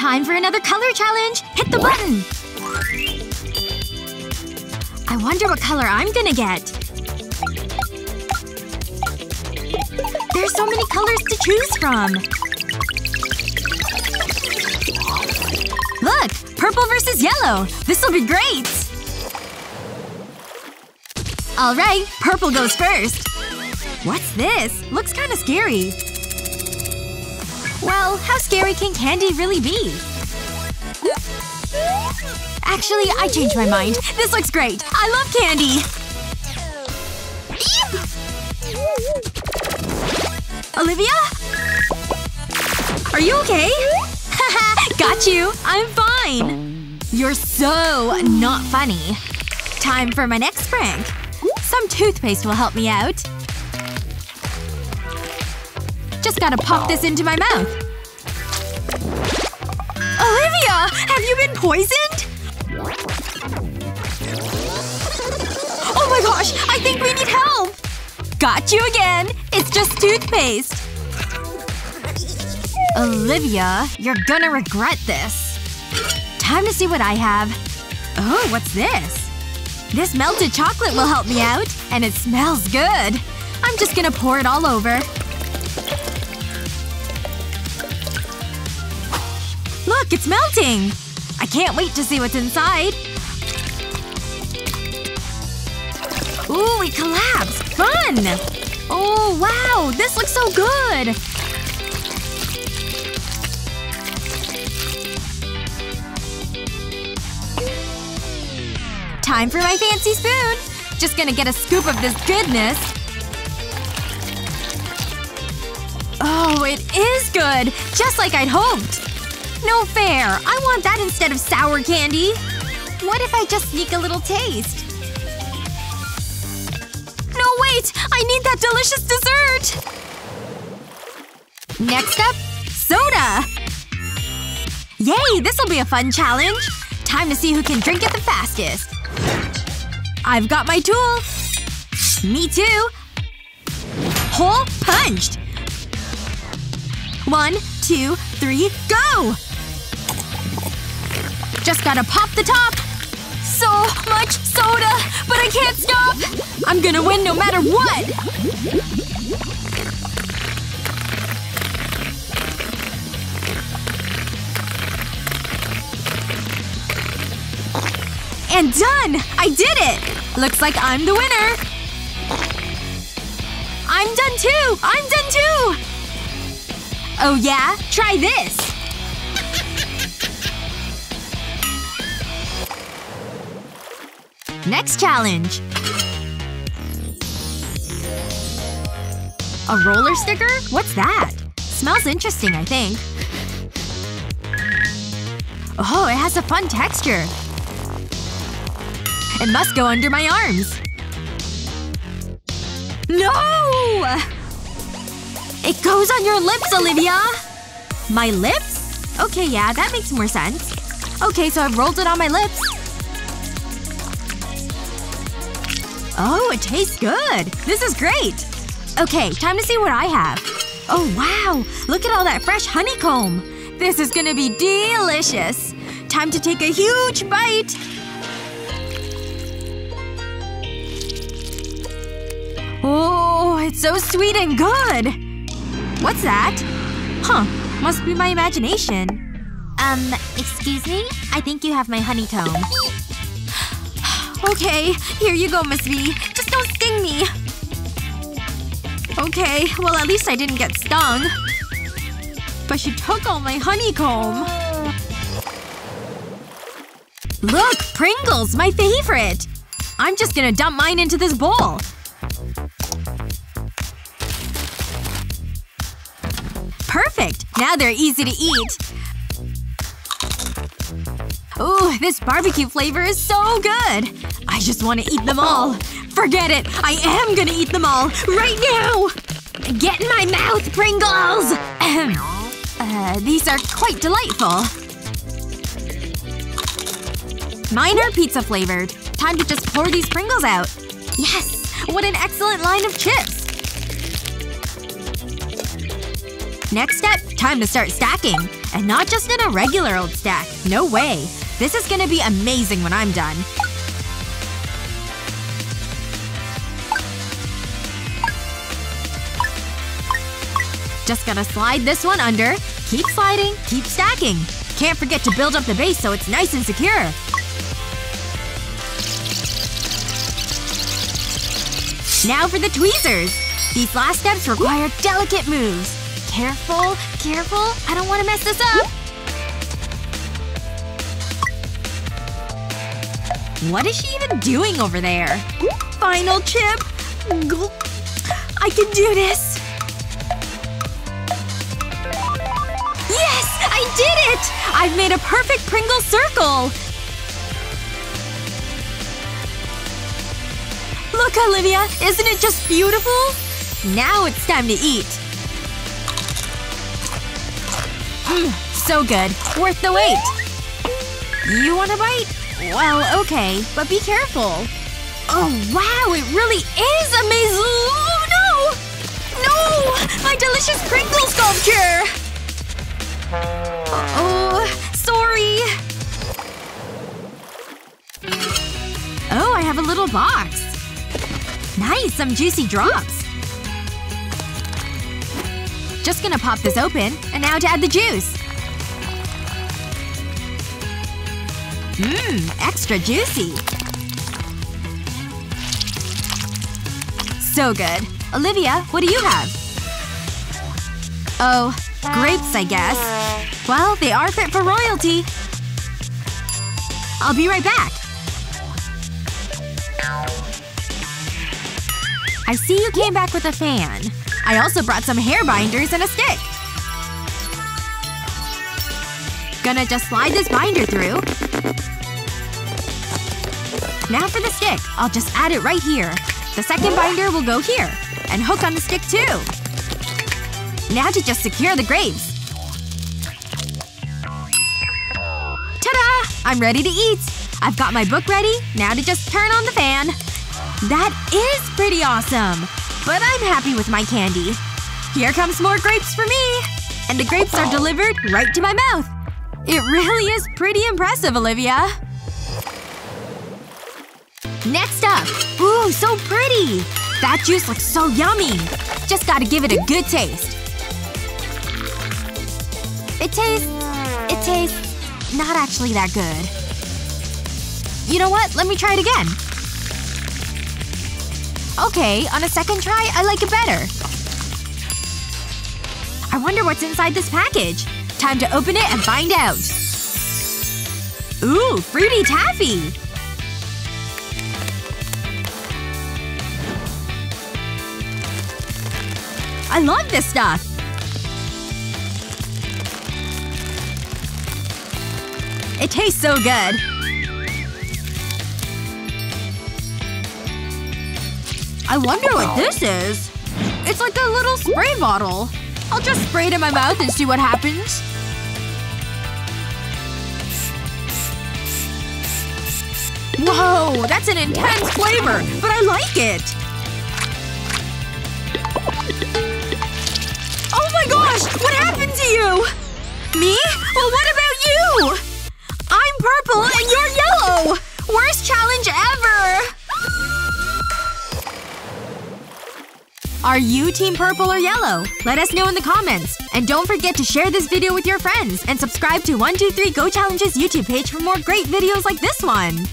Time for another color challenge! Hit the button! I wonder what color I'm gonna get. There's so many colors to choose from! Look! Purple versus yellow! This'll be great! Alright, purple goes first. What's this? Looks kinda scary. Well, how scary can candy really be? Actually, I changed my mind. This looks great. I love candy! Olivia? Are you okay? Haha, got you! I'm fine! You're so not funny. Time for my next prank. Some toothpaste will help me out. Just gotta pop this into my mouth. Olivia! Have you been poisoned? Oh my gosh! I think we need help! Got you again! It's just toothpaste. Olivia, you're gonna regret this. Time to see what I have. Oh, what's this? This melted chocolate will help me out. And it smells good. I'm just gonna pour it all over. Look, it's melting! I can't wait to see what's inside. Ooh, it collapsed! Fun! Oh, wow! This looks so good! Time for my fancy spoon! Just gonna get a scoop of this goodness. Oh, it is good! Just like I'd hoped! No fair! I want that instead of sour candy! What if I just sneak a little taste? No, wait! I need that delicious dessert! Next up, soda! Yay! This'll be a fun challenge! Time to see who can drink it the fastest. I've got my tool! Me too! Hole punched! 1, 2, 3, go! Just gotta pop the top! So much soda! But I can't stop! I'm gonna win no matter what! And done! I did it! Looks like I'm the winner! I'm done too! I'm done too! Oh yeah? Try this! Next challenge. A roller sticker? What's that? Smells interesting, I think. Oh, it has a fun texture. It must go under my arms. No! It goes on your lips, Olivia! My lips? Okay, yeah, that makes more sense. Okay, so I've rolled it on my lips. Oh, it tastes good. This is great. Okay, time to see what I have. Oh wow! Look at all that fresh honeycomb! This is gonna be delicious! Time to take a huge bite! Oh, it's so sweet and good! What's that? Huh. Must be my imagination. Excuse me? I think you have my honeycomb. Okay. Here you go, Miss B. Just don't sting me. Okay. Well, at least I didn't get stung. But she took all my honeycomb. Look! Pringles! My favorite! I'm just gonna dump mine into this bowl. Perfect! Now they're easy to eat. Ooh, this barbecue flavor is so good! I just want to eat them all. Forget it! I am gonna eat them all! Right now! Get in my mouth, Pringles! These are quite delightful. Mine are pizza flavored. Time to just pour these Pringles out. Yes! What an excellent line of chips! Next step, time to start stacking. And not just in a regular old stack. No way. This is gonna be amazing when I'm done. Just gonna slide this one under. Keep sliding. Keep stacking. Can't forget to build up the base so it's nice and secure. Now for the tweezers! These last steps require delicate moves. Careful. Careful. I don't want to mess this up. What is she even doing over there? Final chip! I can do this! Yes! I did it! I've made a perfect Pringle circle! Look, Olivia! Isn't it just beautiful? Now it's time to eat. So good. Worth the wait. You want a bite? Well, okay. But be careful. Oh, wow! It really is amazing! Oh, no! No! My delicious Pringle sculpture! Oh, sorry. Oh, I have a little box. Nice! Some juicy drops. Just gonna pop this open. And now to add the juice. Extra juicy. So good. Olivia, what do you have? Oh, grapes, I guess. Well, they are fit for royalty. I'll be right back. I see you came back with a fan. I also brought some hair binders and a stick. Gonna just slide this binder through. Now for the stick. I'll just add it right here. The second binder will go here. And hook on the stick too. Now to just secure the grapes. Ta-da! I'm ready to eat. I've got my book ready. Now to just turn on the fan. That is pretty awesome. But I'm happy with my candy. Here comes more grapes for me! And the grapes are delivered right to my mouth. It really is pretty impressive, Olivia. Next up! Ooh, so pretty! That juice looks so yummy! Just gotta give it a good taste. It tastes not actually that good. You know what? Let me try it again. Okay, on a second try, I like it better. I wonder what's inside this package. Time to open it and find out. Ooh, fruity taffy! I love this stuff! It tastes so good. I wonder what this is. It's like a little spray bottle. I'll just spray it in my mouth and see what happens. Whoa, that's an intense flavor, but I like it! Oh my gosh! What happened to you? Me? Well, what about you? I'm purple and you're yellow! Worst challenge ever! Are you team purple or yellow? Let us know in the comments. And don't forget to share this video with your friends. And subscribe to 123 Go Challenge's YouTube page for more great videos like this one.